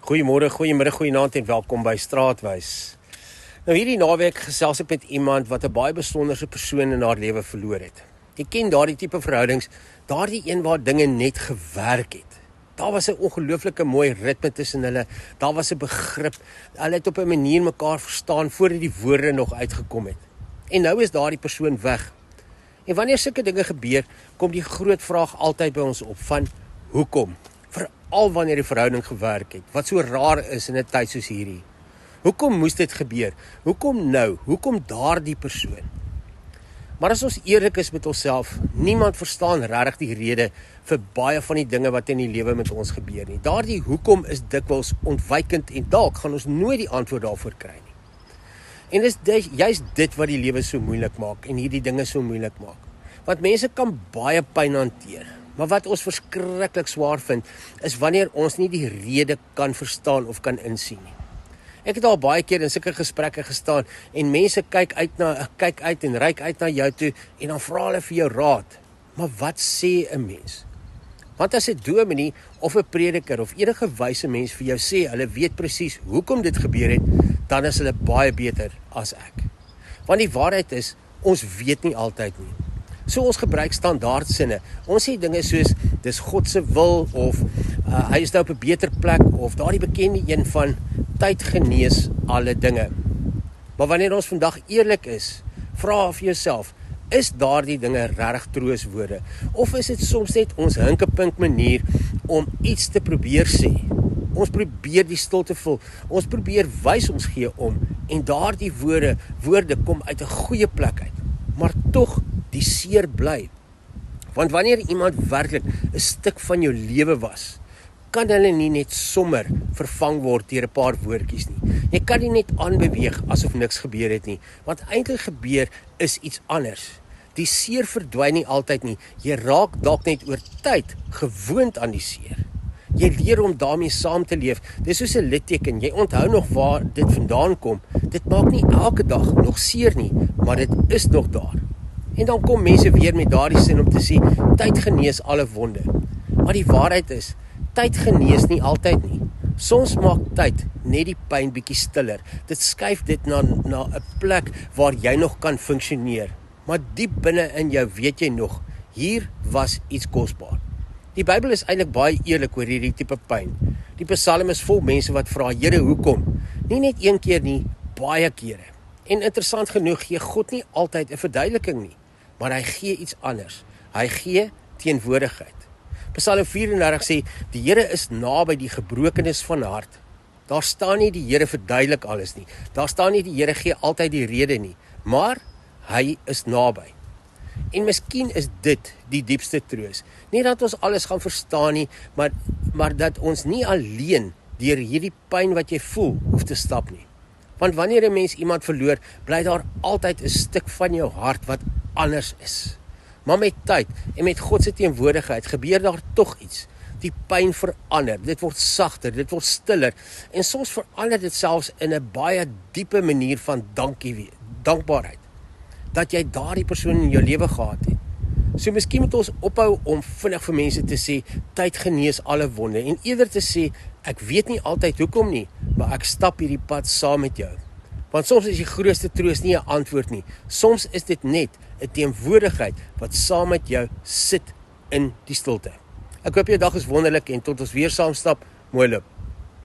Goeiemôre, goeiemiddag, goeienaand en welkom by Straatwys. Nou hierdie naweek gesels ek met iemand wat 'n baie besonderse persoon in haar lewe verloor het. Jy ken daardie tipe verhoudings, daardie een waar dinge net gewerk het. Daar was 'n ongelooflike mooi ritme tussen hulle, daar was 'n begrip, hulle het op 'n manier mekaar verstaan voordat die woorde nog uitgekom het. En nou is daardie persoon weg. En wanneer sulke dinge gebeur, kom die groot vraag altyd by ons op van hoekom? Veral wanneer die verhouding gewerk het, wat so raar is in 'n tyd soos hierdie. Hoekom moes dit gebeur? Hoekom nou? Hoekom daardie persoon? Maar as ons eerlik is met onsself, niemand verstaan regtig die rede vir baie van die dinge wat in die lewe met ons gebeur nie. Daardie hoekom is dikwels ontwykend en dalk gaan ons nooit die antwoord daarvoor kry nie. En dis juist dit wat die lewe so moeilik maak en hierdie dinge so moeilik maak. Want mense kan baie pyn hanteer. Maar wat ons verskriklik swaar vind, is wanneer ons nie die rede kan verstaan of kan insien nie. Ek het al baie keer in sulke gesprekke gestaan en mense kyk uit en reik uit na jou toe en dan vra hulle vir jou raad. Maar wat sê 'n mens? Want as 'n dominee of 'n prediker of enige wyse mens vir jou sê hulle weet presies hoekom dit gebeur het, dan is hulle baie beter as ek. Want die waarheid is, ons weet nie altyd nie. So ons gebruik standaardsinne. Ons sê dinge soos, dis God se wil, of hy is nou op 'n beter plek, of daardie bekende een van, tyd genees alle dinge. Maar wanneer ons vandag eerlik is, vra vir jouself, is daardie dinge regtig trooswoorde? Of is dit soms net ons hinkepink manier om iets te probeer sê? Ons probeer die stilte vul, ons probeer wys ons gee om, en daardie woorde kom uit 'n goeie plek uit, maar tog die seer bly. Want wanneer iemand werklik 'n stuk van jou lewe was, kan hulle nie net sommer vervang word deur 'n paar woordjies nie. Jy kan nie net aanbeweeg asof niks gebeur het nie, want eintlik gebeur is iets anders. Die seer verdwyn nie altyd nie. Jy raak dalk net oor tyd gewoond aan die seer. Jy leer om daarmee saam te leef. Dis soos 'n litteken. Jy onthou nog waar dit vandaan kom. Dit maak nie elke dag nog seer nie, maar dit is nog daar. En dan kom mense weer met daardie sin om te sê, tyd genees alle wonde. Maar die waarheid is, tyd genees nie altyd nie. Soms maak tyd net die pyn bietjie stiller. Dit skuif dit na 'n plek waar jy nog kan funksioneer. Maar diep binne in jou weet jy nog, hier was iets kosbaar. Die Bybel is eintlik baie eerlik oor hierdie tipe pyn. Die Psalm is vol mense wat vra, Here, hoekom? Nie net een keer nie, baie kere. En interessant genoeg gee God nie altyd 'n verduideliking nie, maar hy gee iets anders. Hy gee teenwoordigheid. Psalm 34 sê, die Here is naby die gebrokenes van hart. Daar staan nie die Here verduidelik alles nie. Daar staan nie die Here gee altyd die rede nie, maar hy is naby. En miskien is dit die diepste troos. Nie dat ons alles gaan verstaan nie, maar dat ons nie alleen deur hierdie pyn wat jy voel, hoef te stap nie. Want wanneer 'n mens iemand verloor, bly daar altyd 'n stuk van jou hart wat anders is. Maar met tyd en met God se teenwoordigheid gebeur daar tog iets. Die pyn verander, dit word sagter, dit word stiller, en soms verander dit selfs in 'n baie diepe manier van dankbaarheid, dat jy daardie persoon in jou lewe gehad het. So miskien moet ons ophou om vinnig vir mense te sê, tyd genees alle wonde, en eerder te sê, ek weet nie altyd hoekom nie, maar ek stap hierdie pad saam met jou. Want soms is die grootste troos nie 'n antwoord nie, soms is dit net 'n teenwoordigheid wat saam met jou sit in die stilte. Ek hoop jou dag is wonderlik en tot ons weer saam stap, mooi loop.